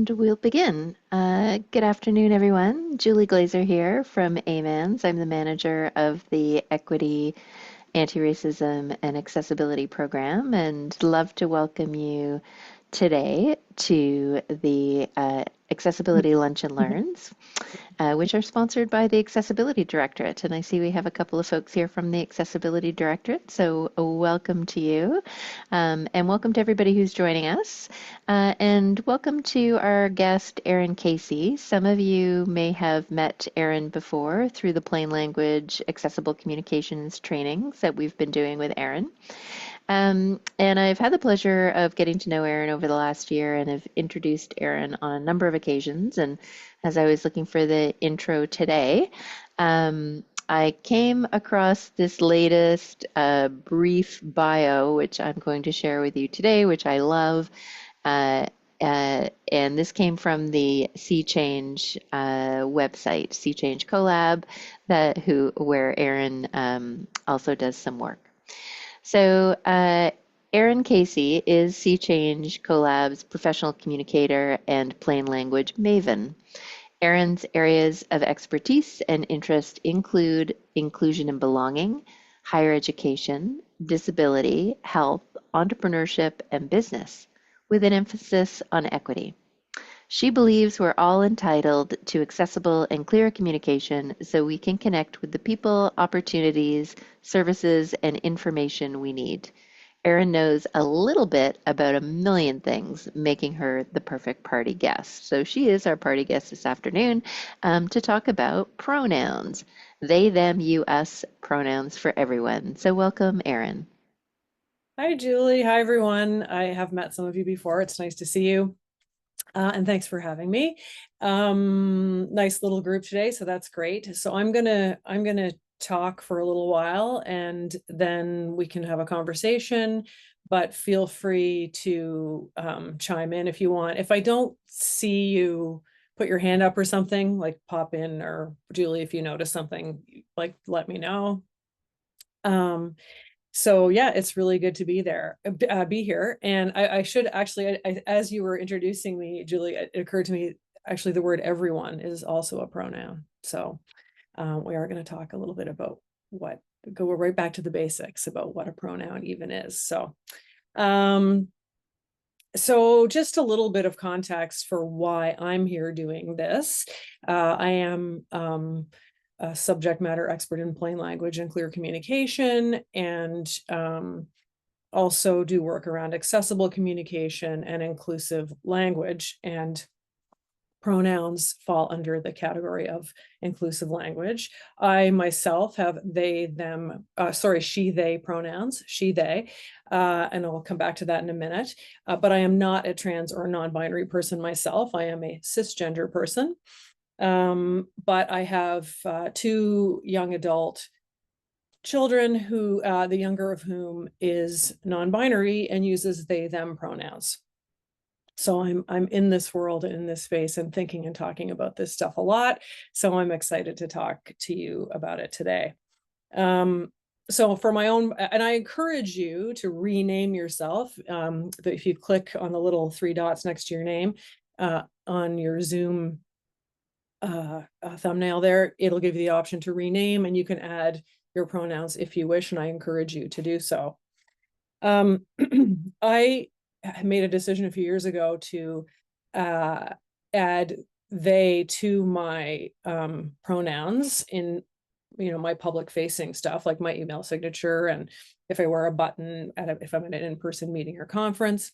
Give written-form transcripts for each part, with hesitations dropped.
and we'll begin. Good afternoon, everyone. Julie Glazer here from AMANS. I'm the manager of the Equity, Anti-Racism, and Accessibility Program, and love to welcome you today to the Accessibility Lunch and Learns, which are sponsored by the Accessibility Directorate. And I see we have a couple of folks here from the Accessibility Directorate, so welcome to you. And welcome to everybody who's joining us. And welcome to our guest, Erin Casey. Some of you may have met Erin before through the plain language accessible communications trainings that we've been doing with Erin. And I've had the pleasure of getting to know Erin over the last year and have introduced Erin on a number of occasions. And as I was looking for the intro today, I came across this latest brief bio, which I'm going to share with you today, which I love. And this came from the Sea Change website, Sea Change Collab, where Erin also does some work. So, Erin Casey is Sea Change Collab's professional communicator and plain language maven. Erin's areas of expertise and interest include inclusion and belonging, higher education, disability, health, entrepreneurship, and business, with an emphasis on equity. She believes we're all entitled to accessible and clear communication so we can connect with the people, opportunities, services, and information we need. Erin knows a little bit about a million things, making her the perfect party guest. So she is our party guest this afternoon to talk about pronouns. They, them, you, us, pronouns for everyone. So welcome, Erin. Hi, Julie. Hi, everyone. I have met some of you before. It's nice to see you. And thanks for having me. Nice little group today, so that's great. So I'm gonna talk for a little while, and then we can have a conversation. But feel free to chime in if you want. If I don't see you, put your hand up or something, like pop in, or Julie, if you notice something, like let me know. So yeah, it's really good to be here. And I should actually, as you were introducing me, Julie, it occurred to me, actually, the word everyone is also a pronoun. So we are going to talk a little bit about go right back to the basics about what a pronoun even is. So just a little bit of context for why I'm here doing this. I am a subject matter expert in plain language and clear communication, and also do work around accessible communication and inclusive language. And pronouns fall under the category of inclusive language. I myself have she, they pronouns, she, they, and I'll come back to that in a minute. But I am not a trans or non-binary person myself. I am a cisgender person. But I have two young adult children who, the younger of whom is non-binary and uses they, them pronouns. So I'm in this world, in this space, and thinking and talking about this stuff a lot. So I'm excited to talk to you about it today. So for my own, and I encourage you to rename yourself. If you click on the little three dots next to your name on your Zoom thumbnail there, it'll give you the option to rename, and you can add your pronouns if you wish, and I encourage you to do so. I made a decision a few years ago to add they to my pronouns in my public facing stuff, like my email signature, and if I wear a button if I'm at an in-person meeting or conference,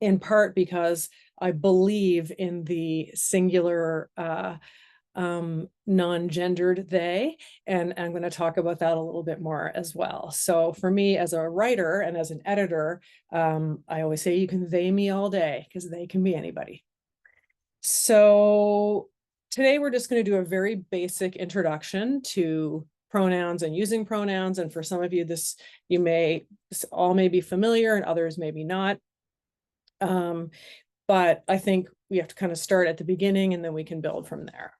in part because I believe in the singular non-gendered they, and I'm going to talk about that a little bit more as well. So for me as a writer and as an editor, I always say you can they me all day, because they can be anybody. So today we're just going to do a very basic introduction to pronouns and using pronouns. And for some of you, this all may be familiar and others maybe not. But I think we have to kind of start at the beginning, and then we can build from there.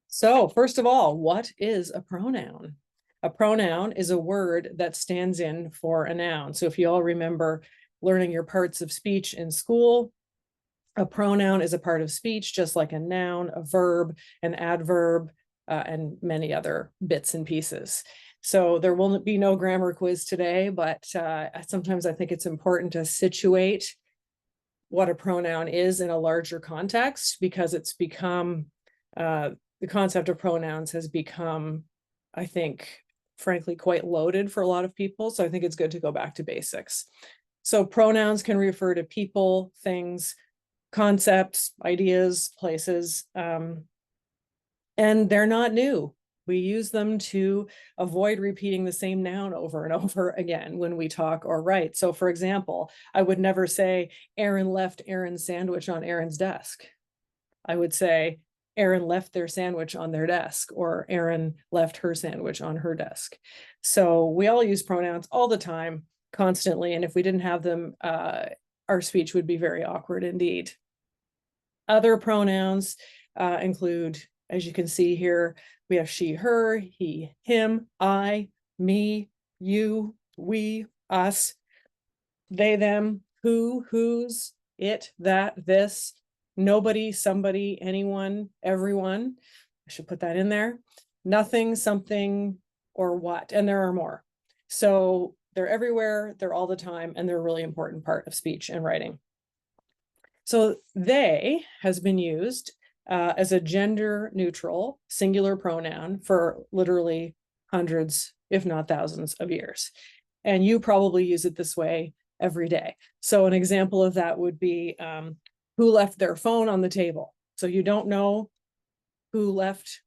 So first of all, what is a pronoun? A pronoun is a word that stands in for a noun. So if you all remember learning your parts of speech in school. A pronoun is a part of speech, just like a noun, a verb, an adverb, and many other bits and pieces. So there will be no grammar quiz today, but sometimes I think it's important to situate what a pronoun is in a larger context, because it's become, the concept of pronouns has become, I think, frankly, quite loaded for a lot of people. So I think it's good to go back to basics. So pronouns can refer to people, things, concepts, ideas, places, and they're not new. We use them to avoid repeating the same noun over and over again when we talk or write. So for example, I would never say Erin left Erin's sandwich on Erin's desk. I would say Erin left their sandwich on their desk, or Erin left her sandwich on her desk. So we all use pronouns all the time, constantly. And if we didn't have them, our speech would be very awkward indeed. Other pronouns include, as you can see here, we have she, her, he, him, I, me, you, we, us, they, them, who, whose, it, that, this, nobody, somebody, anyone, everyone. I should put that in there. Nothing, something, or what, and there are more. So they're everywhere, they're all the time, and they're a really important part of speech and writing. So they has been used as a gender neutral singular pronoun for literally hundreds, if not thousands of years. And you probably use it this way every day. So an example of that would be who left their phone on the table. So you don't know who left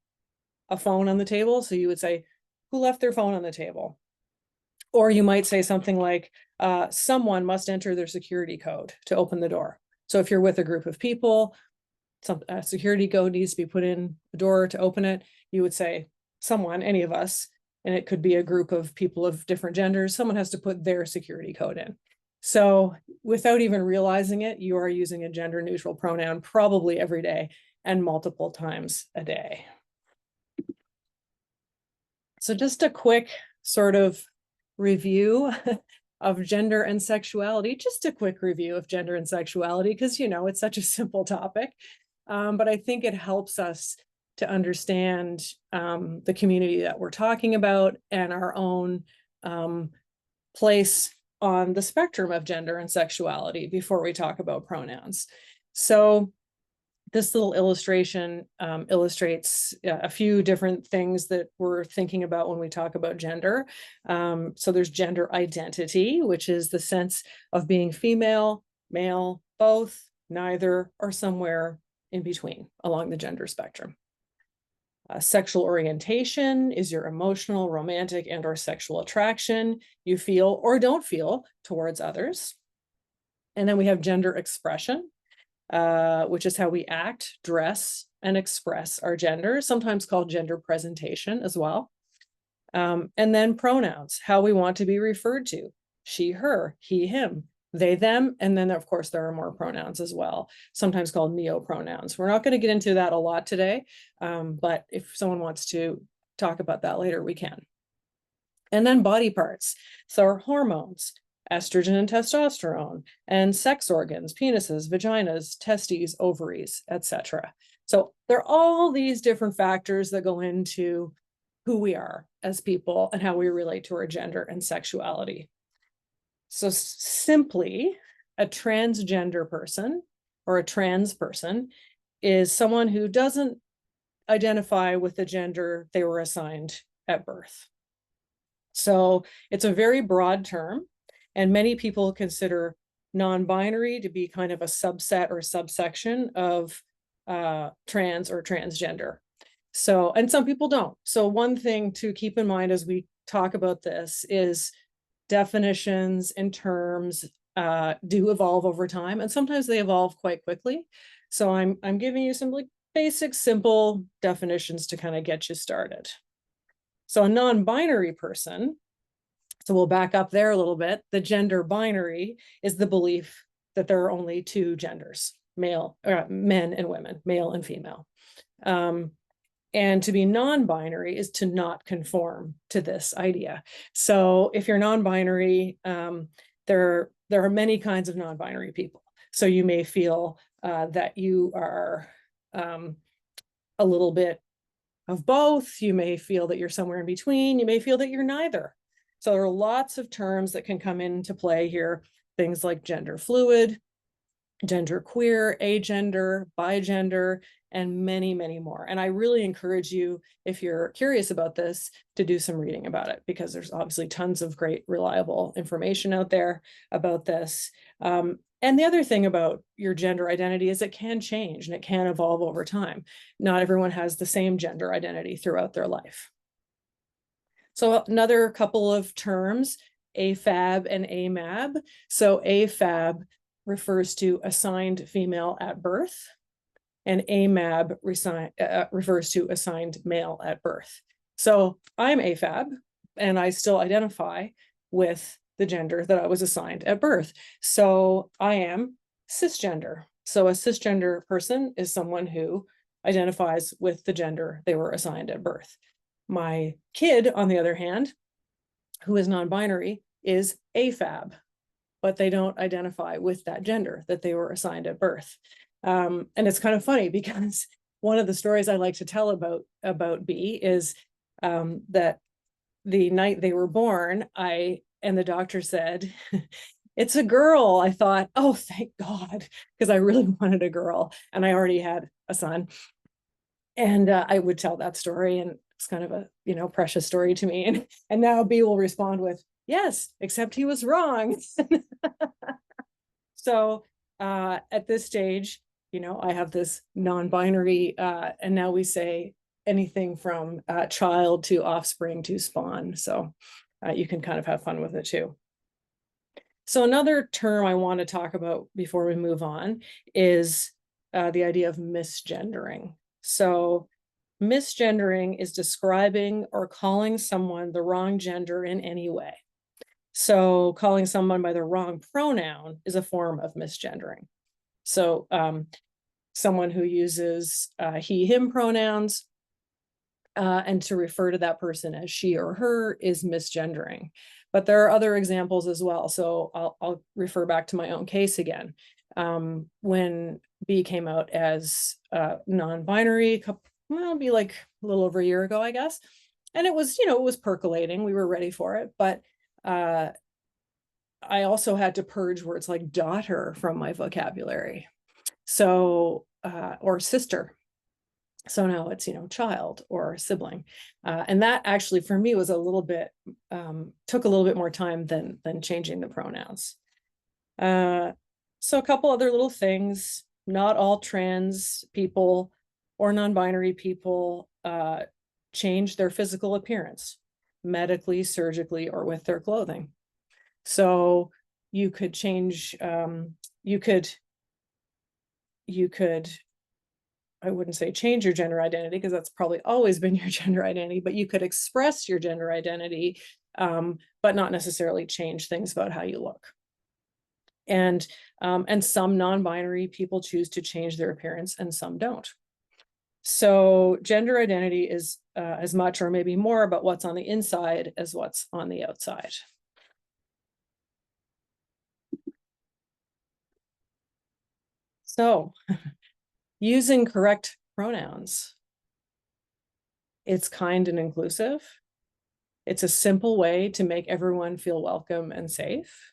a phone on the table. So you would say, who left their phone on the table? Or you might say something like, someone must enter their security code to open the door. So if you're with a group of people, some security code needs to be put in the door to open it, you would say someone, any of us, and it could be a group of people of different genders, someone has to put their security code in. So without even realizing it, you are using a gender neutral pronoun probably every day and multiple times a day. So just a quick sort of review of gender and sexuality, just a quick review of gender and sexuality, because, you know, it's such a simple topic. But I think it helps us to understand the community that we're talking about and our own place on the spectrum of gender and sexuality before we talk about pronouns. So this little illustration illustrates a few different things that we're thinking about when we talk about gender. So there's gender identity, which is the sense of being female, male, both, neither, or somewhere in between along the gender spectrum. Sexual orientation is your emotional, romantic, and or sexual attraction you feel or don't feel towards others. And then we have gender expression, which is how we act, dress, and express our gender, sometimes called gender presentation as well. And then pronouns, how we want to be referred to, she, her, he, him, they, them, and then of course there are more pronouns as well, sometimes called neo-pronouns. We're not going to get into that a lot today, but if someone wants to talk about that later, we can. And then body parts, so our hormones, estrogen and testosterone, and sex organs, penises, vaginas, testes, ovaries, etc. So there are all these different factors that go into who we are as people and how we relate to our gender and sexuality. So simply, a transgender person or a trans person is someone who doesn't identify with the gender they were assigned at birth. So it's a very broad term, and many people consider non-binary to be kind of a subset or subsection of trans or transgender. So, and some people don't. So one thing to keep in mind as we talk about this is definitions and terms do evolve over time, and sometimes they evolve quite quickly. So I'm giving you some like basic, simple definitions to kind of get you started. So a non-binary person, so we'll back up there a little bit. The gender binary is the belief that there are only two genders, male, men and women, male and female. And to be non-binary is to not conform to this idea. So if you're non-binary, there there are many kinds of non-binary people. So you may feel that you are a little bit of both. You may feel that you're somewhere in between. You may feel that you're neither. So there are lots of terms that can come into play here. Things like gender fluid, gender queer, agender, bigender, and many, many more. And I really encourage you, if you're curious about this, to do some reading about it, because there's obviously tons of great, reliable information out there about this. And the other thing about your gender identity is it can change and it can evolve over time. Not everyone has the same gender identity throughout their life. So another couple of terms, AFAB and AMAB. So AFAB refers to assigned female at birth, and AMAB refers to assigned male at birth. So I'm AFAB, and I still identify with the gender that I was assigned at birth. So I am cisgender. So a cisgender person is someone who identifies with the gender they were assigned at birth. My kid, on the other hand, who is non-binary, is AFAB, but they don't identify with that gender that they were assigned at birth. And it's kind of funny because one of the stories I like to tell about B is that the night they were born, and the doctor said, it's a girl. I thought, oh, thank God, because I really wanted a girl and I already had a son. And I would tell that story, and it's kind of a, precious story to me. And now B will respond with, yes, except he was wrong. So at this stage, I have this non-binary, and now we say anything from child to offspring to spawn. So you can kind of have fun with it too. So another term I want to talk about before we move on is the idea of misgendering. So misgendering is describing or calling someone the wrong gender in any way. So calling someone by the wrong pronoun is a form of misgendering. So someone who uses he, him pronouns and to refer to that person as she or her is misgendering. But there are other examples as well. So I'll refer back to my own case again. When B came out as non-binary, it'll be like a little over a year ago, I guess. And it was, it was percolating. We were ready for it. But I also had to purge words like daughter from my vocabulary. So, or sister. So now it's, child or sibling. And that actually for me was a little bit, took a little bit more time than changing the pronouns. So a couple other little things. Not all trans people or non-binary people change their physical appearance medically, surgically, or with their clothing. So you could change, you could, I wouldn't say change your gender identity, because that's probably always been your gender identity, but you could express your gender identity, but not necessarily change things about how you look. And some non-binary people choose to change their appearance and some don't. So gender identity is as much or maybe more about what's on the inside as what's on the outside. So using correct pronouns. It's kind and inclusive. It's a simple way to make everyone feel welcome and safe.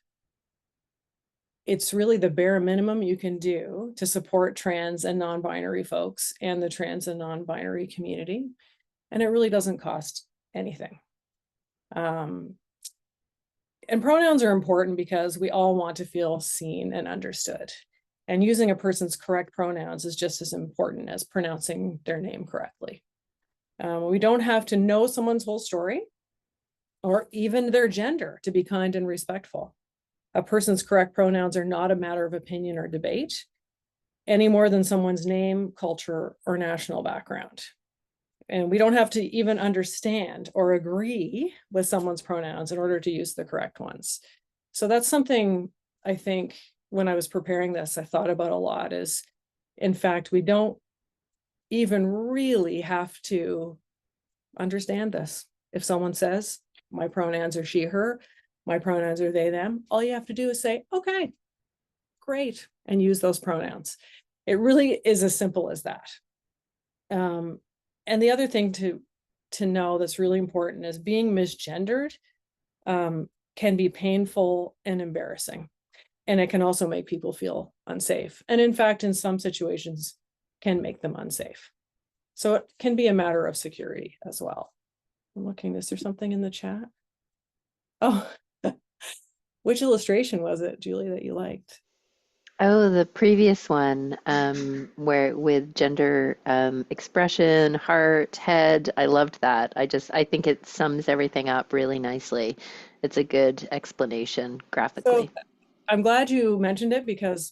It's really the bare minimum you can do to support trans and non-binary folks and the trans and non-binary community. And it really doesn't cost anything. And pronouns are important because we all want to feel seen and understood. And using a person's correct pronouns is just as important as pronouncing their name correctly. We don't have to know someone's whole story or even their gender to be kind and respectful. A person's correct pronouns are not a matter of opinion or debate, any more than someone's name, culture, or national background. And we don't have to even understand or agree with someone's pronouns in order to use the correct ones. So that's something I think when I was preparing this, I thought about a lot is, in fact, we don't even really have to understand this. If someone says, my pronouns are she, her, my pronouns are they, them, all you have to do is say, okay, great, and use those pronouns. It really is as simple as that. And the other thing to know that's really important is being misgendered can be painful and embarrassing. And it can also make people feel unsafe. And in fact, in some situations, can make them unsafe. So it can be a matter of security as well. I'm looking, is there something in the chat? Oh, which illustration was it, Julie, that you liked? Oh, the previous one, where with gender expression, heart, head, I loved that. I think it sums everything up really nicely. It's a good explanation So graphically. I'm glad you mentioned it because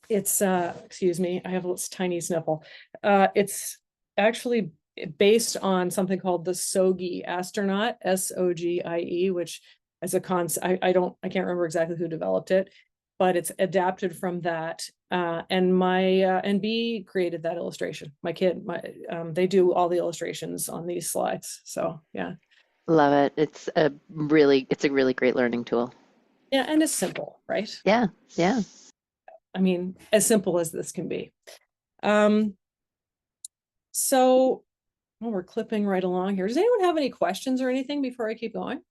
it's excuse me, I have a tiny sniffle. It's actually based on something called the SOGIE astronaut, SOGIE, which is a concept. I can't remember exactly who developed it, but it's adapted from that. And my and B created that illustration. My kid, they do all the illustrations on these slides. So yeah. Love it. It's a really great learning tool. Yeah, and it's simple, right? Yeah, yeah. I mean, as simple as this can be. Um, so well, we're clipping right along here. Does anyone have any questions or anything before I keep going?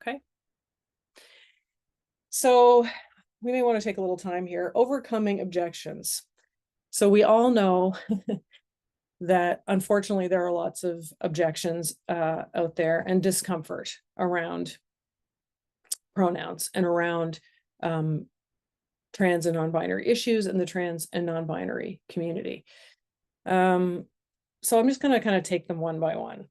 Okay. So we may want to take a little time here. Overcoming objections. So we all know that unfortunately there are lots of objections out there and discomfort around pronouns and around trans and non-binary issues in the trans and non-binary community. So I'm just going to kind of take them one by one.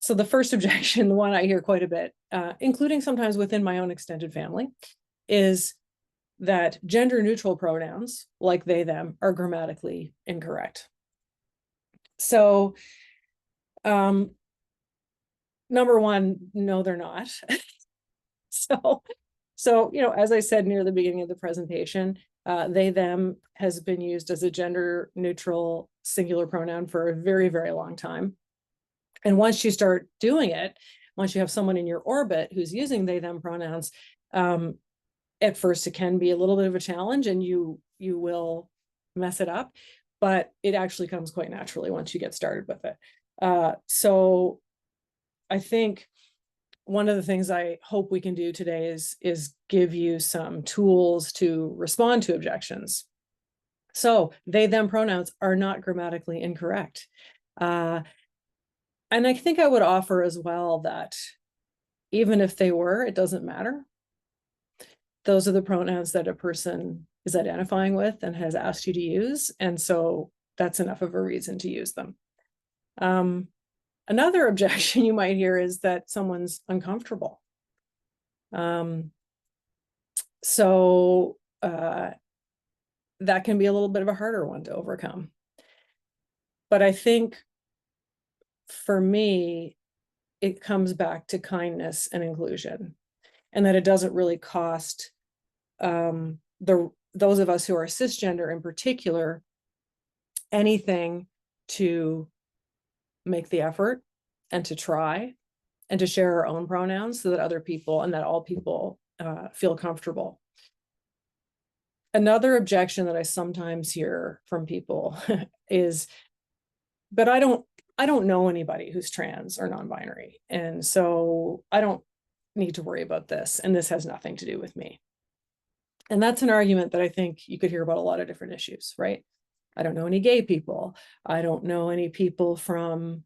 So the first objection, the one I hear quite a bit, including sometimes within my own extended family, is that gender neutral pronouns like they, them are grammatically incorrect. So number one, no, they're not. so, as I said near the beginning of the presentation, they, them has been used as a gender neutral singular pronoun for a very, very long time. And once you start doing it, once you have someone in your orbit who's using they, them pronouns, at first it can be a little bit of a challenge and you will mess it up, but it actually comes quite naturally once you get started with it. So I think one of the things I hope we can do today is give you some tools to respond to objections. So they, them pronouns are not grammatically incorrect. And I think I would offer as well that even if they were, it doesn't matter. Those are the pronouns that a person is identifying with and has asked you to use. And so that's enough of a reason to use them. Another objection you might hear is that someone's uncomfortable. So that can be a little bit of a harder one to overcome. But I think for me, it comes back to kindness and inclusion, and that it doesn't really cost those of us who are cisgender in particular anything to make the effort and to try and to share our own pronouns so that other people and that all people feel comfortable. Another objection that I sometimes hear from people is, but I don't know anybody who's trans or non-binary, and so I don't need to worry about this, and this has nothing to do with me. And that's an argument that I think you could hear about a lot of different issues, right? I don't know any gay people. I don't know any people from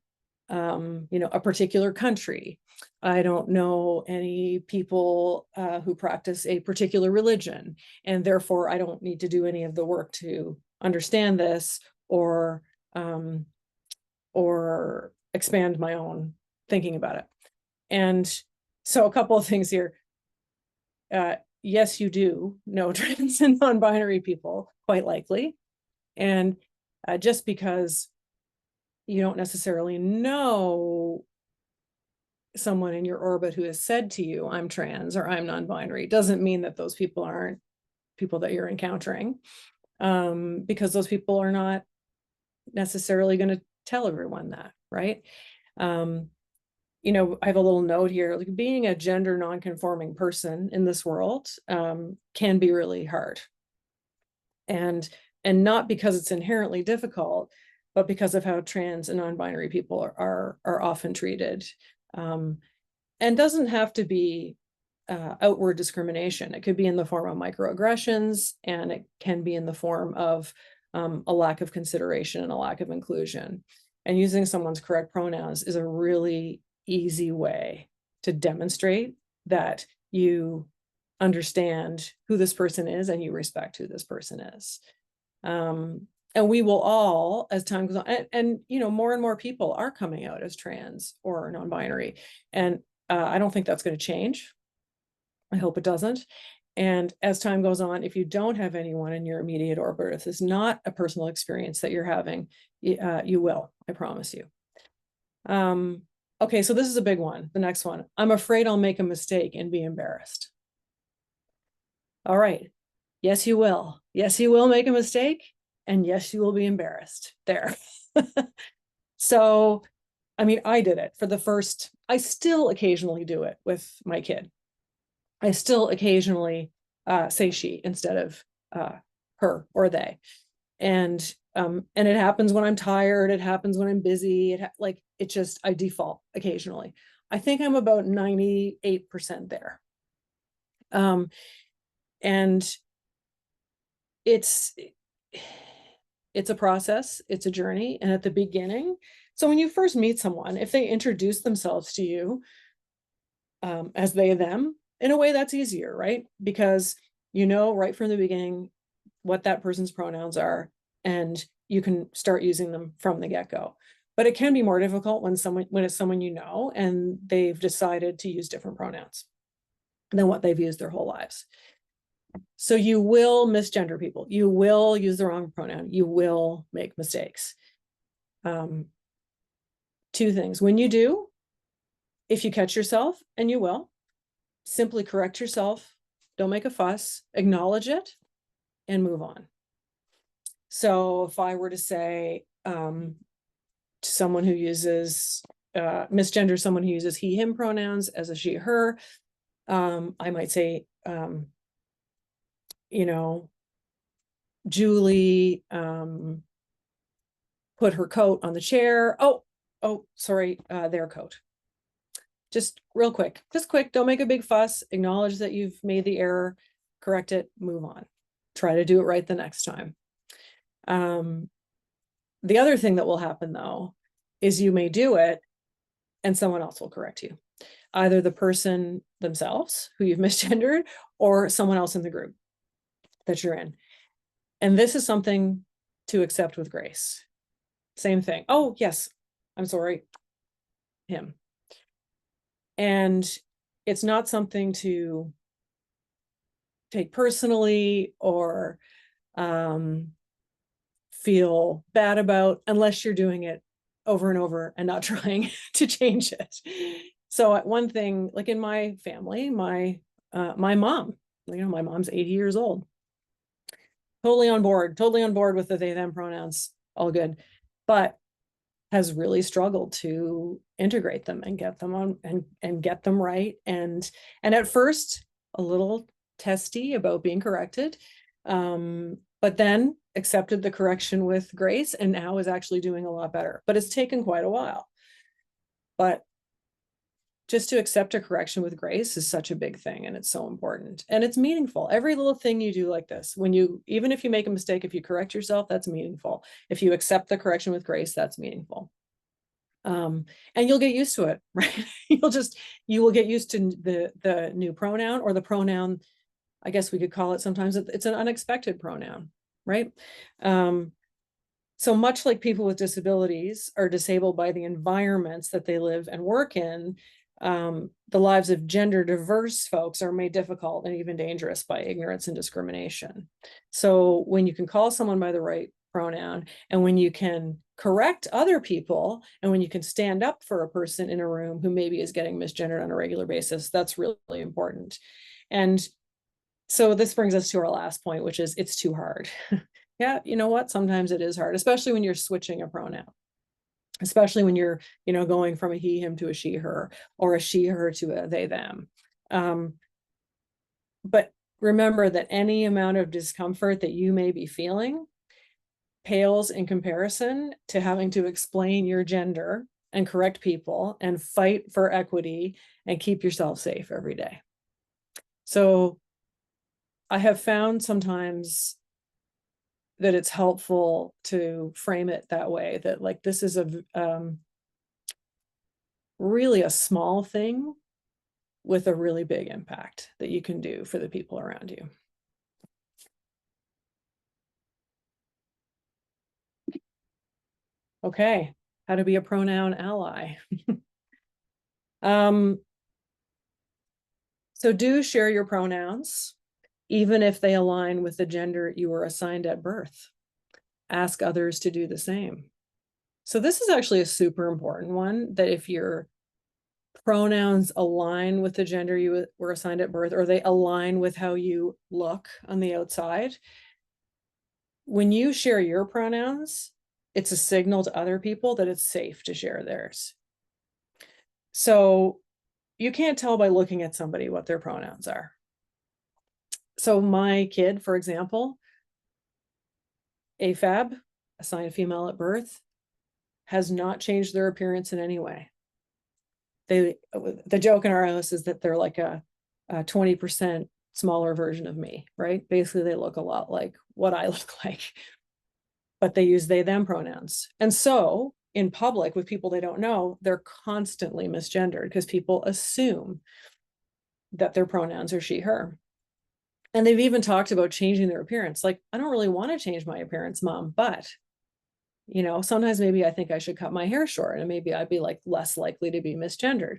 a particular country. I don't know any people who practice a particular religion, and therefore I don't need to do any of the work to understand this or expand my own thinking about it. And so a couple of things here. Yes, you do know trans and non-binary people, quite likely. And just because you don't necessarily know someone in your orbit who has said to you, I'm trans or I'm non-binary, doesn't mean that those people aren't people that you're encountering, because those people are not necessarily going to tell everyone that. right? Um, I have a little note here, like being a gender non-conforming person in this world can be really hard. And not because it's inherently difficult, but because of how trans and non-binary people are often treated. And doesn't have to be outward discrimination. It could be in the form of microaggressions, and it can be in the form of a lack of consideration and a lack of inclusion. And using someone's correct pronouns is a really easy way to demonstrate that you understand who this person is and you respect who this person is. And we will all, as time goes on, and more and more people are coming out as trans or non-binary, and I don't think that's going to change. I hope it doesn't. And as time goes on, if you don't have anyone in your immediate orbit, if it's not a personal experience that you're having, you will, I promise you. Okay, so this is a big one. The next one, I'm afraid I'll make a mistake and be embarrassed. All right. Yes, you will. Yes, you will make a mistake. And yes, you will be embarrassed. There. So, I mean, I did it for the first, I still occasionally do it with my kid. I still occasionally say she instead of her or they. And it happens when I'm tired. It happens when I'm busy. I default occasionally. I think I'm about 98% there. And it's a process, it's a journey. And at the beginning, so when you first meet someone, if they introduce themselves to you as they, them, in a way that's easier, right? Because you know right from the beginning what that person's pronouns are, and you can start using them from the get-go. But it can be more difficult when it's someone you know and they've decided to use different pronouns than what they've used their whole lives. So you will misgender people. You will use the wrong pronoun. You will make mistakes. Two things. When you do, if you catch yourself, and you will, simply correct yourself. Don't make a fuss. Acknowledge it and move on. So if I were to say to someone who uses misgender someone who uses he, him pronouns as a she, her, I might say, Julie put her coat on the chair. Oh, sorry, their coat. Just real quick, don't make a big fuss, acknowledge that you've made the error, correct it, move on. Try to do it right the next time. The other thing that will happen though, is you may do it and someone else will correct you. Either the person themselves who you've misgendered or someone else in the group that you're in. And this is something to accept with grace. Same thing. Oh, yes, I'm sorry, him. And it's not something to take personally or feel bad about unless you're doing it over and over and not trying to change it. So one thing, like in my family, my mom, my mom's 80 years old. Totally on board with the they, them pronouns, all good. But has really struggled to integrate them and get them on and get them right. And at first, a little testy about being corrected, but then accepted the correction with grace and now is actually doing a lot better. But it's taken quite a while. But just to accept a correction with grace is such a big thing, and it's so important and it's meaningful. Every little thing you do like this, even if you make a mistake, if you correct yourself, that's meaningful. If you accept the correction with grace, that's meaningful. And you'll get used to it, right? You will get used to the new pronoun, or the pronoun, I guess we could call it sometimes, it's an unexpected pronoun, right? So much like people with disabilities are disabled by the environments that they live and work in, the lives of gender diverse folks are made difficult and even dangerous by ignorance and discrimination. So when you can call someone by the right pronoun, and when you can correct other people, and when you can stand up for a person in a room who maybe is getting misgendered on a regular basis, that's really important. And so this brings us to our last point, which is it's too hard. Yeah, you know what? Sometimes it is hard, especially when you're switching a pronoun. especially when you're, going from a he, him to a she, her, or a she, her to a they, them. But remember that any amount of discomfort that you may be feeling pales in comparison to having to explain your gender and correct people and fight for equity and keep yourself safe every day. So I have found sometimes that it's helpful to frame it that way, that like this is really a small thing with a really big impact that you can do for the people around you. Okay, how to be a pronoun ally. um, so do share your pronouns, even if they align with the gender you were assigned at birth. Ask others to do the same. So this is actually a super important one, that if your pronouns align with the gender you were assigned at birth, or they align with how you look on the outside, when you share your pronouns, it's a signal to other people that it's safe to share theirs. So you can't tell by looking at somebody what their pronouns are. So my kid, for example, AFAB, assigned female at birth, has not changed their appearance in any way. The joke in our house is that they're like a 20% smaller version of me, right? Basically, they look a lot like what I look like, but they use they, them pronouns. And so in public with people they don't know, they're constantly misgendered because people assume that their pronouns are she, her. And they've even talked about changing their appearance. Like, I don't really want to change my appearance, mom, but sometimes maybe I think I should cut my hair short and maybe I'd be like less likely to be misgendered.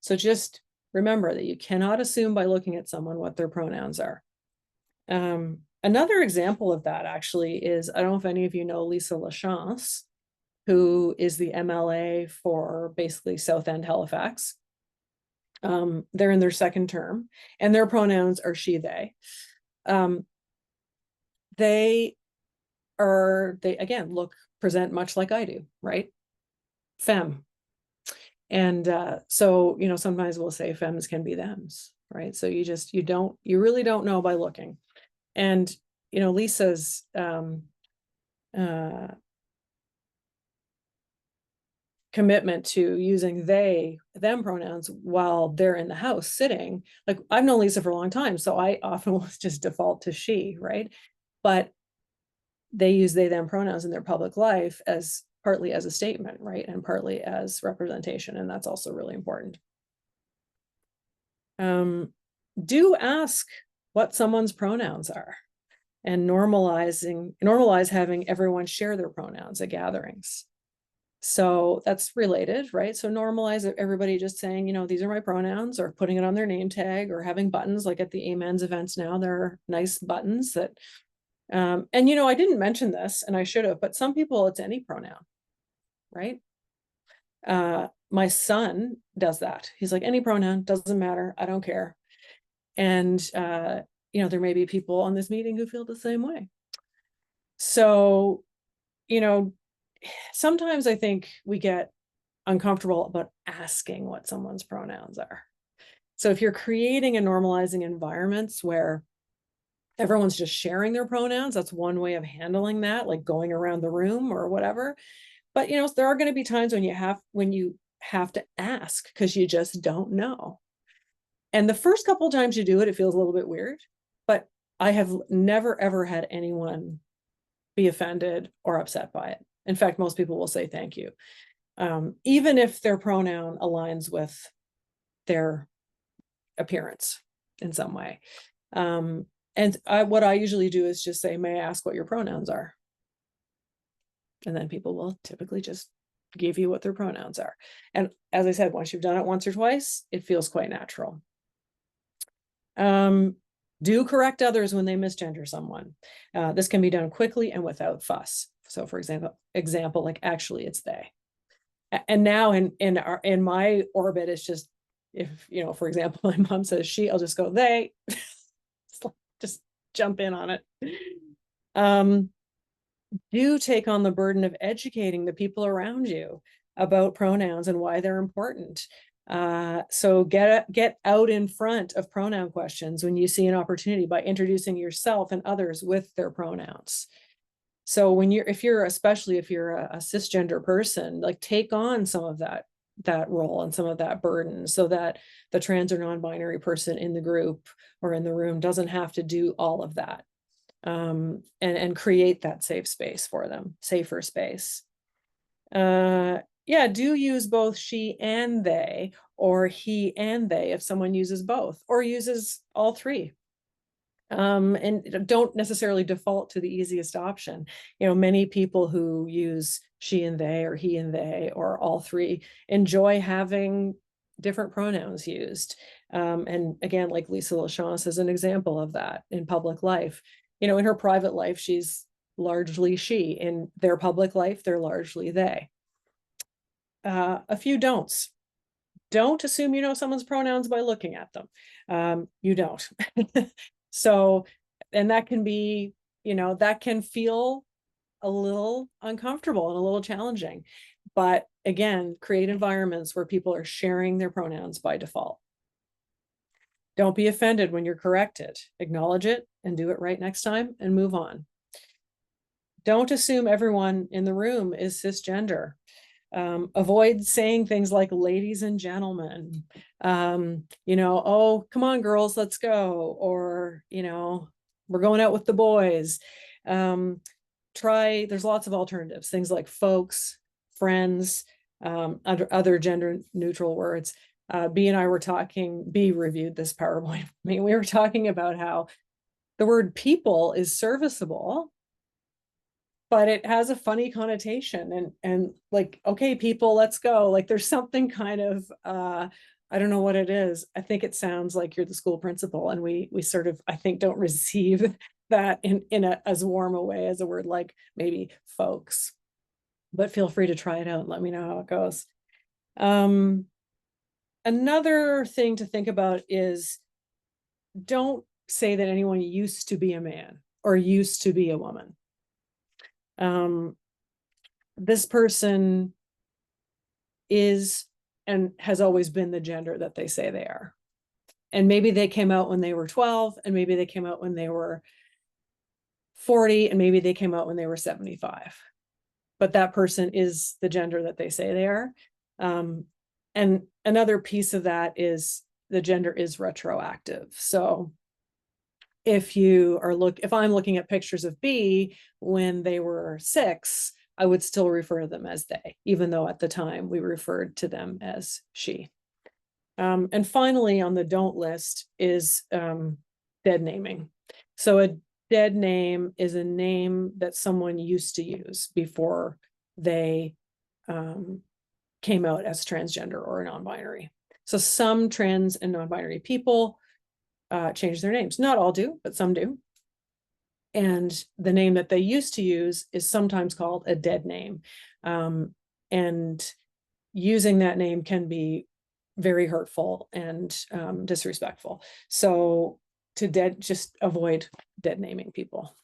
So just remember that you cannot assume by looking at someone what their pronouns are. Another example of that actually is, I don't know if any of you know Lisa Lachance, who is the MLA for basically South End Halifax. They're in their second term and their pronouns are she, they. They again present much like I do, right? Femme. And so, sometimes we'll say femmes can be thems, right? So you really don't know by looking. And, Lisa's commitment to using they, them pronouns while they're in the house sitting, like I've known Lisa for a long time, so I often will just default to she, right? But they use they, them pronouns in their public life as partly as a statement, right? And partly as representation. And that's also really important. Do ask what someone's pronouns are, and normalize having everyone share their pronouns at gatherings. So that's related, right? So normalize everybody just saying, these are my pronouns, or putting it on their name tag, or having buttons like at the Amens events now, there are nice buttons that, and I didn't mention this and I should have, but some people it's any pronoun, right? My son does that. He's like, any pronoun, doesn't matter. I don't care. And, there may be people on this meeting who feel the same way. So, sometimes I think we get uncomfortable about asking what someone's pronouns are. So if you're creating and normalizing environments where everyone's just sharing their pronouns, that's one way of handling that, like going around the room or whatever. But there are going to be times when you have to ask because you just don't know. And the first couple of times you do it, it feels a little bit weird, but I have never ever had anyone be offended or upset by it. In fact, most people will say thank you, even if their pronoun aligns with their appearance in some way. And what I usually do is just say, may I ask what your pronouns are? And then people will typically just give you what their pronouns are. And as I said, once you've done it once or twice, it feels quite natural. Do correct others when they misgender someone. This can be done quickly and without fuss. So for example, like actually it's they. And now in my orbit, it's just, if, for example, my mom says she, I'll just go they, just jump in on it. Do take on the burden of educating the people around you. about pronouns and why they're important. So get out in front of pronoun questions when you see an opportunity by introducing yourself and others with their pronouns. So especially if you're a cisgender person, like take on some of that role and some of that burden so that the trans or non-binary person in the group or in the room doesn't have to do all of that. And create that safe space for them, safer space. Yeah, do use both she and they or he and they if someone uses both or uses all three. And don't necessarily default to the easiest option. Many people who use she and they or he and they or all three enjoy having different pronouns used. And again, like Lisa Lachance is an example of that in public life. In her private life, she's largely she. In their public life, they're largely they. A few don'ts. Don't assume you know someone's pronouns by looking at them. You don't. So, and that can be, that can feel a little uncomfortable and a little challenging. But again, create environments where people are sharing their pronouns by default. Don't be offended when you're corrected. Acknowledge it and do it right next time and move on. Don't assume everyone in the room is cisgender. Avoid saying things like ladies and gentlemen, oh, come on, girls, let's go. Or, we're going out with the boys. There's lots of alternatives, things like folks, friends, other gender neutral words. B and I were talking, B reviewed this PowerPoint. We were talking about how the word people is serviceable, but it has a funny connotation and like, okay, people, let's go. Like there's something kind of, I don't know what it is. I think it sounds like you're the school principal and we sort of, I think, don't receive that in as warm a way as a word like maybe folks, but feel free to try it out and let me know how it goes. Another thing to think about is don't say that anyone used to be a man or used to be a woman. This person is and has always been the gender that they say they are. And maybe they came out when they were 12, and maybe they came out when they were 40, and maybe they came out when they were 75. But that person is the gender that they say they are. And another piece of that is the gender is retroactive. So if I'm looking at pictures of B when they were 6, I would still refer to them as they, even though at the time we referred to them as she. And finally, on the don't list is dead naming. So a dead name is a name that someone used to use before they came out as transgender or non-binary. So some trans and non-binary people change their names. Not all do, but some do. And the name that they used to use is sometimes called a dead name. And using that name can be very hurtful and disrespectful. So just avoid dead naming people.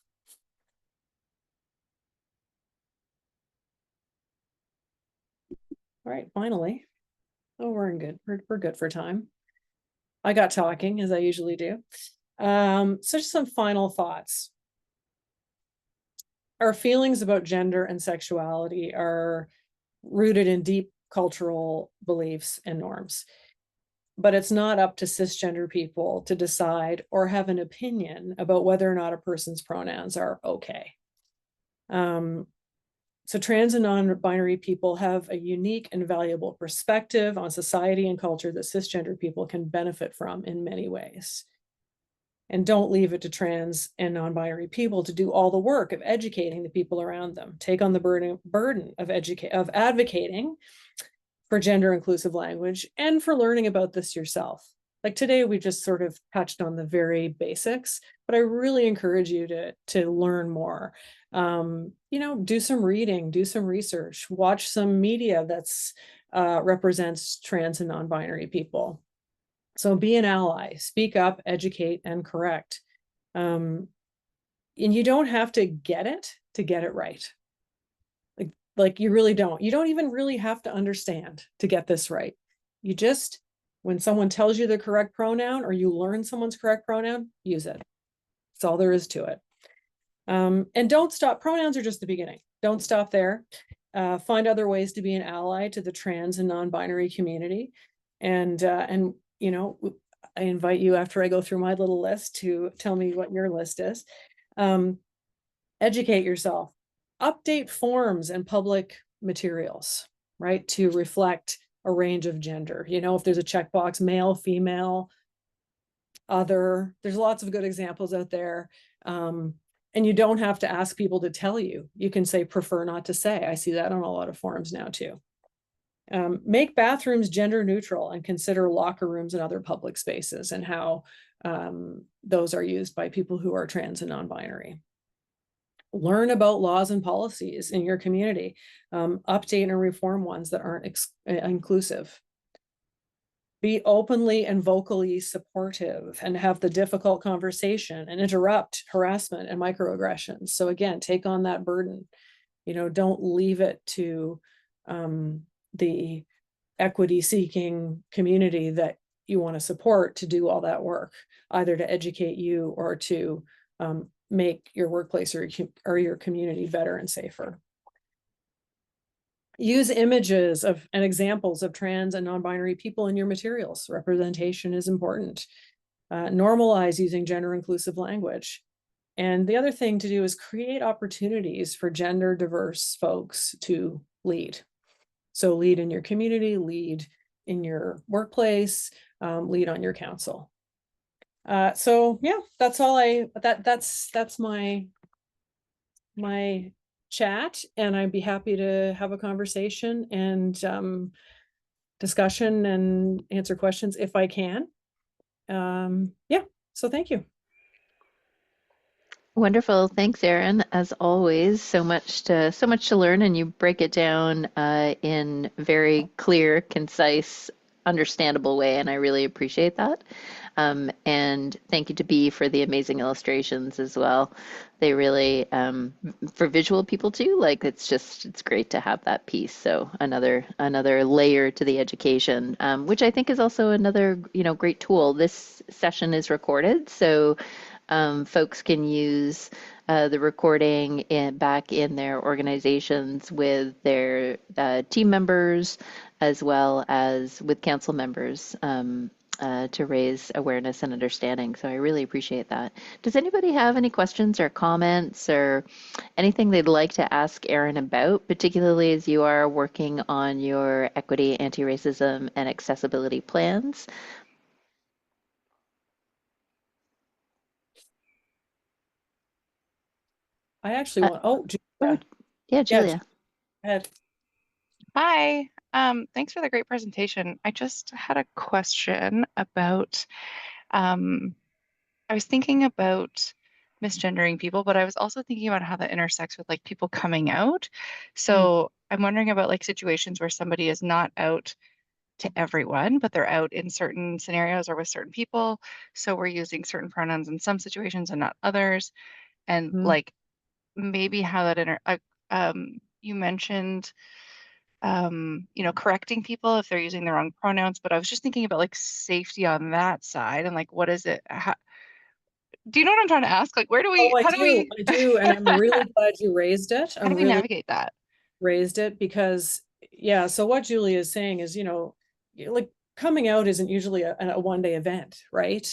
All right, finally. Oh, we're in good. We're good for time. I got talking as I usually do. So just some final thoughts. Our feelings about gender and sexuality are rooted in deep cultural beliefs and norms. But it's not up to cisgender people to decide or have an opinion about whether or not a person's pronouns are okay. So trans and non-binary people have a unique and valuable perspective on society and culture that cisgender people can benefit from in many ways. And don't leave it to trans and non-binary people to do all the work of educating the people around them. Take on the burden of advocating for gender inclusive language and for learning about this yourself. Like today, we just sort of touched on the very basics, but I really encourage you to learn more. Do some reading, do some research, watch some media that's represents trans and non-binary people. So be an ally, speak up, educate, and correct. And you don't have to get it right. Like Like you really don't. You don't even really have to understand to get this right. You just, when someone tells you the correct pronoun or you learn someone's correct pronoun, use it. That's all there is to it. And don't stop. Pronouns are just the beginning. Don't stop there. Find other ways to be an ally to the trans and non-binary community. And you know, I invite you after I go through my little list to tell me what your list is. Um, Educate yourself. Update forms and public materials, right, to reflect a range of gender. You know, if there's a checkbox, male, female, other, there's lots of good examples out there. And you don't have to ask people to tell you. You can say prefer not to say. I see that on a lot of forums now too. Make bathrooms gender neutral and consider locker rooms and other public spaces and how those are used by people who are trans and non-binary. Learn about laws and policies in your community. Update and reform ones that aren't inclusive. Be openly and vocally supportive and have the difficult conversation and interrupt harassment and microaggressions. So again, take on that burden. You know, don't leave it to the equity seeking community that you want to support to do all that work, either to educate you or to make your workplace or your community better and safer. Use images of and examples of trans and non-binary people in your materials. Representation is important. Normalize using gender inclusive language. And the other thing to do is create opportunities for gender diverse folks to lead. So lead in your community, lead in your workplace, lead on your council. So yeah, that's all that's my chat, and I'd be happy to have a conversation and discussion and answer questions if I can. Yeah, so thank you. Wonderful. Thanks, Erin. As always, so much to learn, and you break it down in very clear, concise, understandable way, and I really appreciate that. And thank you to B for the amazing illustrations as well. They really, for visual people too, like it's great to have that piece. So another layer to the education, which I think is also another, great tool. This session is recorded, so folks can use the recording back in their organizations with their team members as well as with council members to raise awareness and understanding. So I really appreciate that. Does anybody have any questions or comments or anything they'd like to ask Erin about, particularly as you are working on your equity, anti-racism, and accessibility plans? I actually Uh, want, oh, oh, Julia. yeah, Yeah, Julia. ahead. Hi. Thanks for the great presentation. I just had a question about, um, I was thinking about misgendering people, but I was also thinking about how that intersects with like people coming out. Mm, So I'm wondering about like situations where somebody is not out to everyone, but they're out in certain scenarios or with certain people. So we're using certain pronouns in some situations and not others. And mm. like maybe how that you mentioned correcting people if they're using the wrong pronouns. But I was just thinking about like safety on that side and like, what is it? Do you know what I'm trying to ask? Like, Oh, I how do do, we, I do, and I'm really glad you raised it. how I'm do we really navigate that? raised it because, yeah, so what Julie is saying is, like coming out isn't usually a one-day event, right?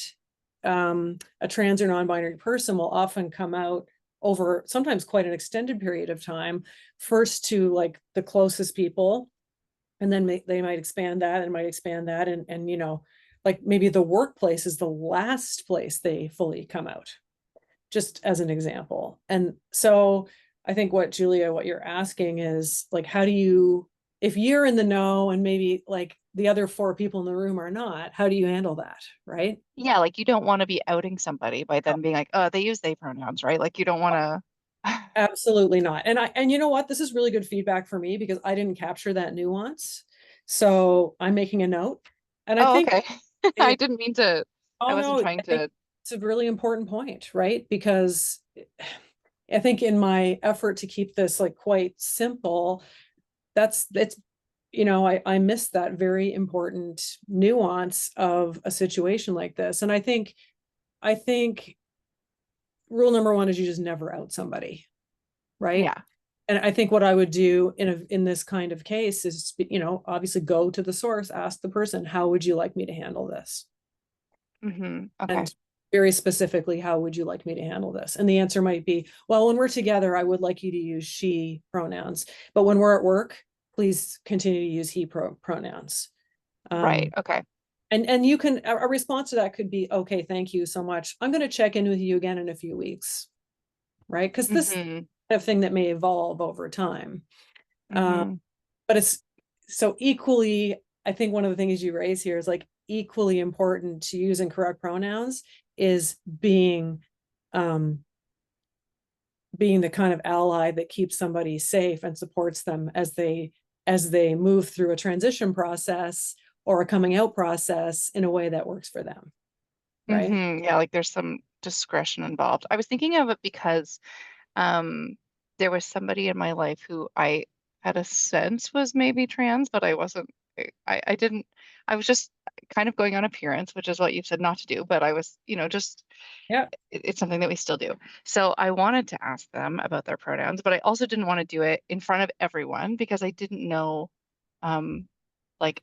A trans or non-binary person will often come out over sometimes quite an extended period of time, first to like the closest people, and then they might expand that and might expand that, and like maybe the workplace is the last place they fully come out, just as an example. And so I think what you're asking is like, how do you, if you're in the know and maybe like the other four people in the room are not, how do you handle that? Right. Yeah, like you don't want to be outing somebody by then being like, oh, they use they pronouns, right? Like you don't want to. Absolutely not. And you know what? This is really good feedback for me because I didn't capture that nuance. So I'm making a note. And I Oh, think okay. I it, didn't mean to, I oh wasn't no, I trying think to. it's a really important point, right? Because I think in my effort to keep this like quite simple, it's I missed that very important nuance of a situation like this. And I think rule number one is you just never out somebody, right? Yeah. And I think what I would do in this kind of case is, obviously go to the source, ask the person, how would you like me to handle this? Okay. And very specifically, how would you like me to handle this? And the answer might be, well, when we're together, I would like you to use she pronouns, but when we're at work, please continue to use he pronouns. Right. Um, Okay. and you can, a response to that could be, okay, thank you so much. I'm going to check in with you again in a few weeks, right? Because this hmm kind of thing that may evolve over time. Um, hmm but it's so equally, I think one of the things you raise here is like equally important to using correct pronouns is um being the kind of ally that keeps somebody safe and supports them as they move through a transition process or a coming out process in a way that works for them, right? Yeah, like there's some discretion involved. I was thinking of it because um there was somebody in my life who I had a sense was maybe trans, but I wasn't I didn't I was just kind of going on appearance, which is what you've said not to do, but I was, just Yeah, it's something that we still do. So I wanted to ask them about their pronouns, but I also didn't want to do it in front of everyone because I didn't know um like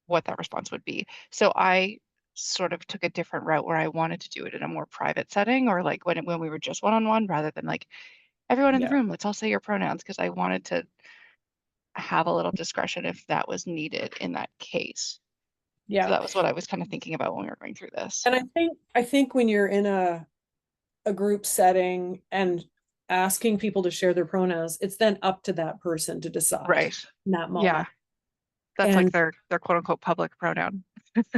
what that response would be. So I sort of took a different route where I wanted to do it in a more private setting or like when we were just one-on-one rather than like everyone in the yeah, room, let's all say your pronouns because I wanted to have a little discretion if that was needed in that case. So yeah. that was what I was kind of thinking about when we were going through this. And I think when you're in a group setting and asking people to share their pronouns, it's then up to that person to decide Right. in that Yeah. moment. That's like And their quote unquote public pronoun.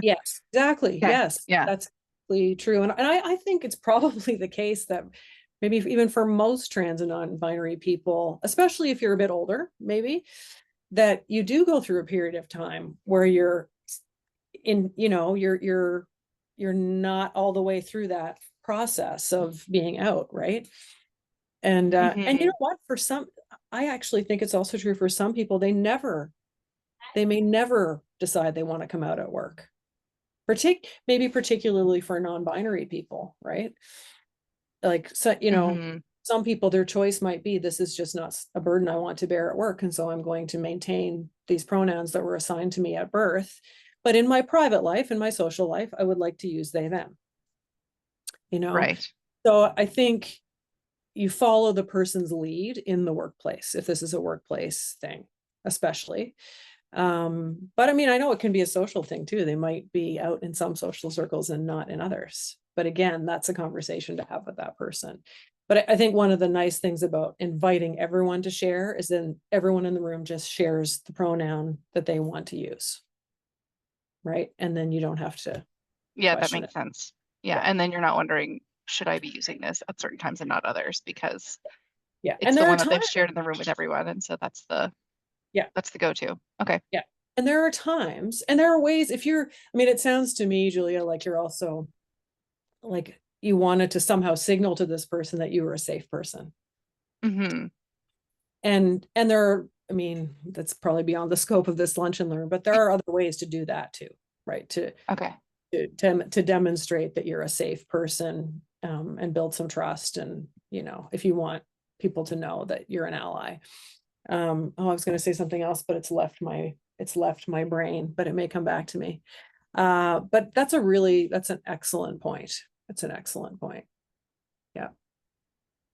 yes, exactly. Okay. Yes, Yeah. that's absolutely true. And I think it's probably the case that maybe even for most trans and non-binary people, especially if you're a bit older, maybe, that you do go through a period of time where you're in, you're not all the way through that process of being out, right? And you hmm know what? For some, I actually think it's also true for some people, they may never decide they want to come out at work. Maybe particularly for non-binary people, right? Like, so, hmm some people, their choice might be, this is just not a burden I want to bear at work. And so I'm going to maintain these pronouns that were assigned to me at birth. But in my private life, in my social life, I would like to use they, them, you know? Right. So I think you follow the person's lead in the workplace, if this is a workplace thing, especially. But I mean, I know it can be a social thing too. They might be out in some social circles and not in others. But again, that's a conversation to have with that person. But I think one of the nice things about inviting everyone to share is then everyone in the room just shares the pronoun that they want to use, right? And then you don't have to Yeah, that question makes it. sense. Yeah. Yeah. And then you're not wondering, should I be using this at certain times and not others? Because Yeah. it's And the there are one that they've times, shared in the room with everyone. And so yeah, that's the go-to. Okay. yeah. And there are times, and there are ways, I mean, it sounds to me, Julia, like you're also like you wanted to somehow signal to this person that you were a safe person. hmm And there are, I mean, that's probably beyond the scope of this lunch and learn, but there are other ways to do that too, right? Okay. To demonstrate that you're a safe person, and build some trust, and if you want people to know that you're an ally. Oh, I was going to say something else, but it's left my brain, but it may come back to me. But that's an excellent point. It's an excellent point. Yeah.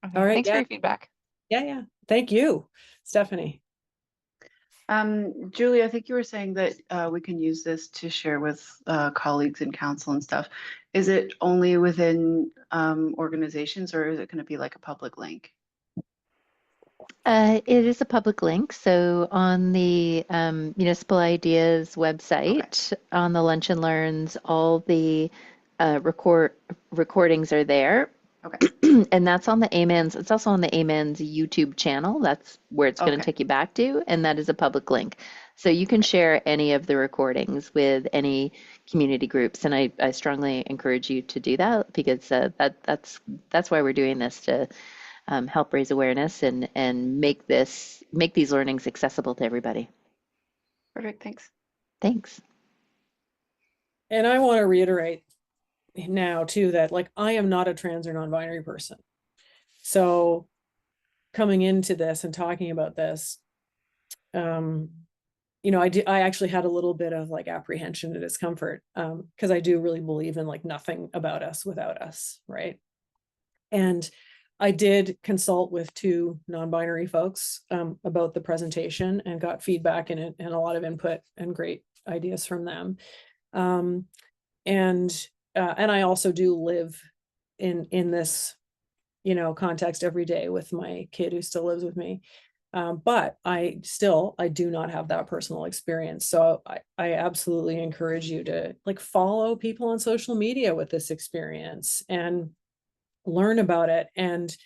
All Okay. right. Thanks for Yeah. your feedback. Yeah. Yeah. Thank you, Stephanie. Julie, I think you were saying that we can use this to share with colleagues in council and stuff. Is it only within organizations, or is it going to be like a public link? It is a public link. So on the Municipal Ideas Okay. website, on the Lunch and Learns, all the recordings are there. Okay. And that's on the Amens. It's also on the Amens YouTube channel. That's where it's going to Okay. take you back to, and that is a public link. So you can Okay. share any of the recordings with any community groups, and I strongly encourage you to do that because that's why we're doing this, to help raise awareness and make these learnings accessible to everybody. Perfect, thanks. Thanks. And I want to reiterate now too that like I am not a trans or non-binary person. So coming into this and talking about this, I actually had a little bit of like apprehension and discomfort, because I do really believe in like nothing about us without us, right? And I did consult with two non-binary folks about the presentation and got feedback and a lot of input and great ideas from them. And I also do live in this, context every day with my kid who still lives with me. But I do not have that personal experience. So I absolutely encourage you to like follow people on social media with this experience and learn about it. And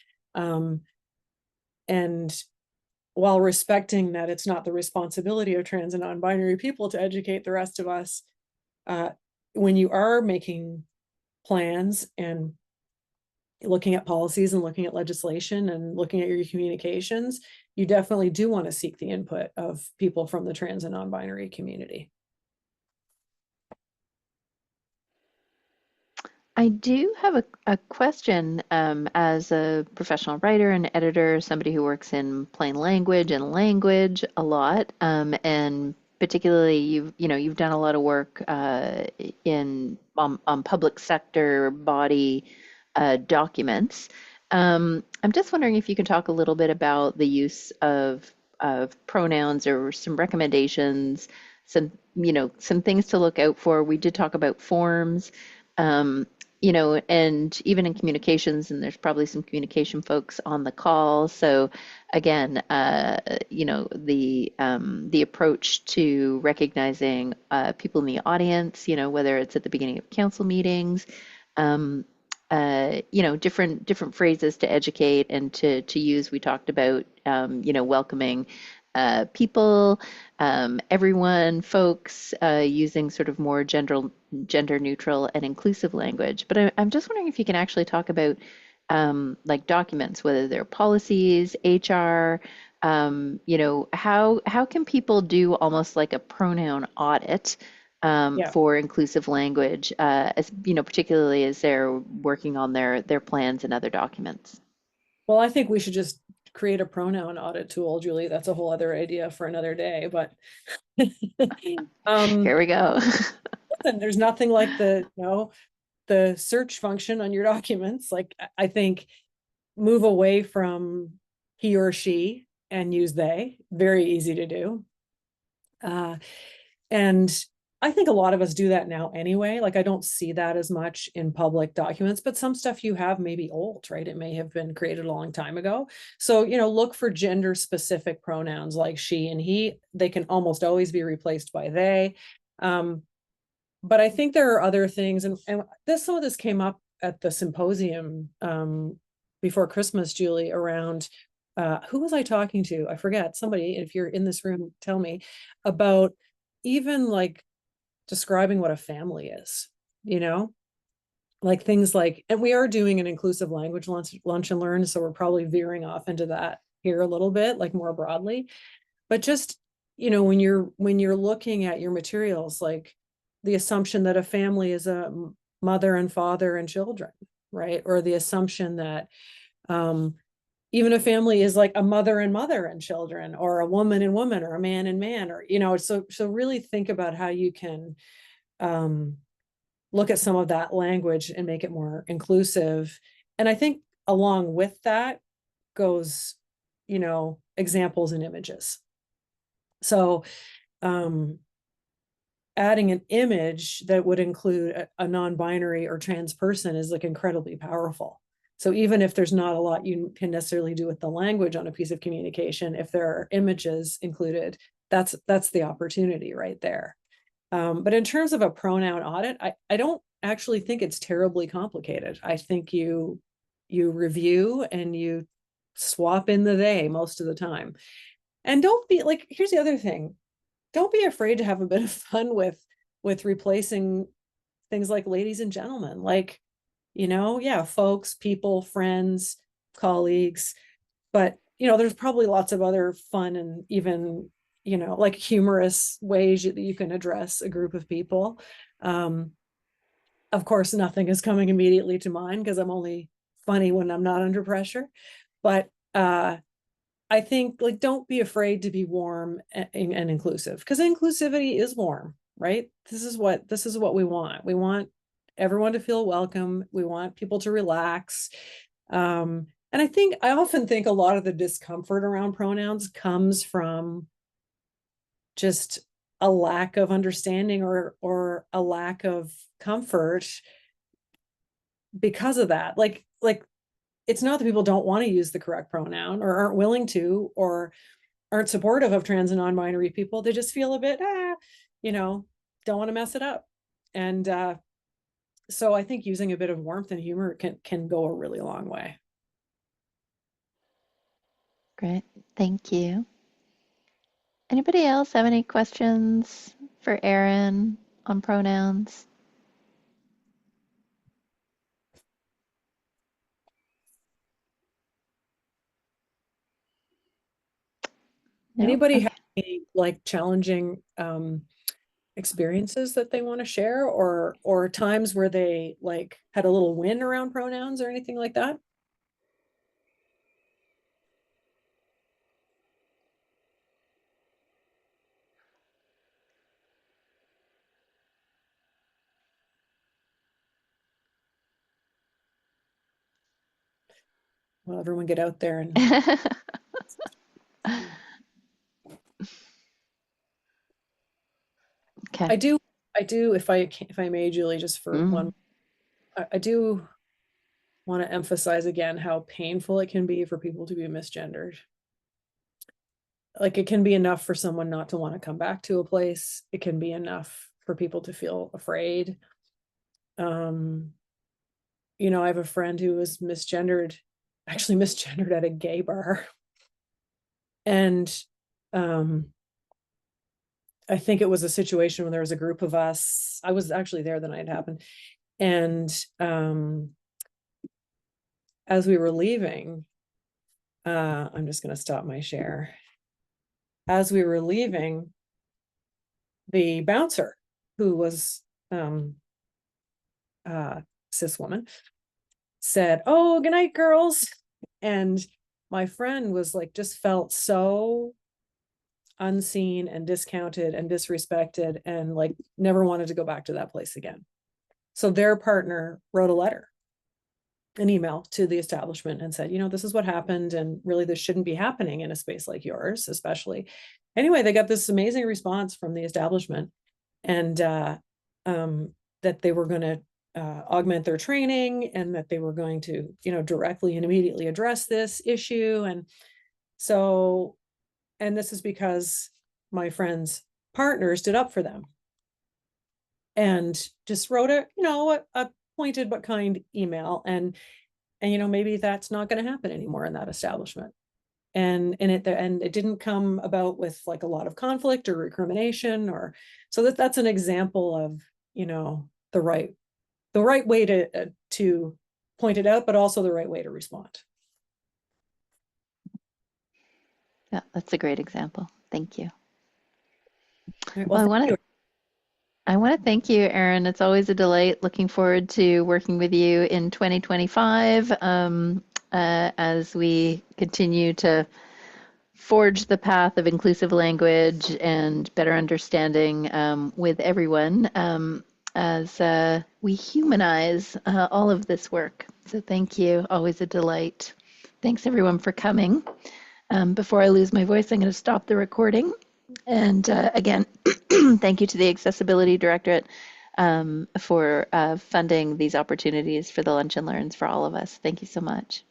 while respecting that it's not the responsibility of trans and non-binary people to educate the rest of us, when you are making plans and looking at policies and looking at legislation and looking at your communications, you definitely do want to seek the input of people from the trans and non-binary community. I do have a question, as a professional writer and editor, somebody who works in plain language and language a lot, and particularly you've done a lot of work in on public sector body documents. I'm just wondering if you can talk a little bit about the use of pronouns or some recommendations, some things to look out for. We did talk about forms. Um, and even in communications, and there's probably some communication folks on the call. So again, the approach to recognizing people in the audience, whether it's at the beginning of council meetings, um, different phrases to educate and to use. We talked about, welcoming people, everyone, folks, using sort of more gender neutral and inclusive language. But I'm just wondering if you can actually talk about like documents, whether they're policies, HR, how can people do almost like a pronoun audit Yeah. for inclusive language, as particularly as they're working on their plans and other documents. Well, I think we should just create a pronoun audit tool, Julie. That's a whole other idea for another day, but Here we go. listen, there's nothing like the search function on your documents. Like I think move away from he or she and use they. Very easy to do. And I think a lot of us do that now anyway. Like I don't see that as much in public documents, but some stuff you have may be old, right? It may have been created a long time ago. So, look for gender specific pronouns like she and he. They can almost always be replaced by they. But I think there are other things, and some of this came up at the symposium before Christmas, Julie, around who was I talking to? I forget. Somebody, if you're in this room, tell me about even like describing what a family is, like things like, and we are doing an inclusive language lunch and learn, so we're probably veering off into that here a little bit, like more broadly. But just, when you're looking at your materials, like the assumption that a family is a mother and father and children, right? Or the assumption that even a family is like a mother and children, or a woman and woman, or a man and man, or so really think about how you can look at some of that language and make it more inclusive. And I think along with that goes, examples and images. So adding an image that would include a non-binary or trans person is like incredibly powerful. So even if there's not a lot you can necessarily do with the language on a piece of communication, if there are images included, that's the opportunity right there. But in terms of a pronoun audit, I don't actually think it's terribly complicated. I think you review and you swap in the they most of the time. And don't be like, here's the other thing. Don't be afraid to have a bit of fun with replacing things like ladies and gentlemen. Like, yeah, folks, people, friends, colleagues. But, there's probably lots of other fun and even, like humorous ways that you can address a group of people. Of course, nothing is coming immediately to mind because I'm only funny when I'm not under pressure. But I think, like, don't be afraid to be warm and inclusive, because inclusivity is warm, right? This is what we want. We want everyone to feel welcome. We want people to relax. And I often think a lot of the discomfort around pronouns comes from just a lack of understanding or a lack of comfort because of that. Like it's not that people don't want to use the correct pronoun or aren't willing to or aren't supportive of trans and non-binary people. They just feel a bit, don't want to mess it up. And so I think using a bit of warmth and humor can go a really long way. Great. Thank you. Anybody else have any questions for Erin on pronouns? No? Anybody have Okay. any like challenging experiences that they want to share, or times where they like had a little win around pronouns or anything like that? Well, everyone get out there and Okay. I do if I may, Julie, just for one, I do want to emphasize again how painful it can be for people to be misgendered. Like, it can be enough for someone not to want to come back to a place. It can be enough for people to feel afraid. I have a friend who was actually misgendered at a gay bar. And I think it was a situation when there was a group of us. I was actually there the night it happened. And as we were leaving, I'm just going to stop my share. As we were leaving, the bouncer, who was cis woman, said, "Oh, good night, girls." And my friend was like, just felt so unseen and discounted and disrespected, and like never wanted to go back to that place again. So their partner wrote an email to the establishment and said, this is what happened, and really this shouldn't be happening in a space like yours, especially. Anyway, they got this amazing response from the establishment, and that they were going to augment their training, and that they were going to, directly and immediately address this issue. And this is because my friend's partner stood up for them and just wrote a pointed but kind email. And maybe that's not going to happen anymore in that establishment. And it didn't come about with like a lot of conflict or recrimination, or so that's an example of, the right way to point it out, but also the right way to respond. Yeah, that's a great example. Thank you. Right, Well, well, I want to thank you, Erin. It's always a delight. Looking forward to working with you in 2025 as we continue to forge the path of inclusive language and better understanding with everyone as we humanize all of this work. So thank you. Always a delight. Thanks, everyone, for coming. Before I lose my voice, I'm going to stop the recording. And again, thank you to the Accessibility Directorate for funding these opportunities for the Lunch and Learns for all of us. Thank you so much.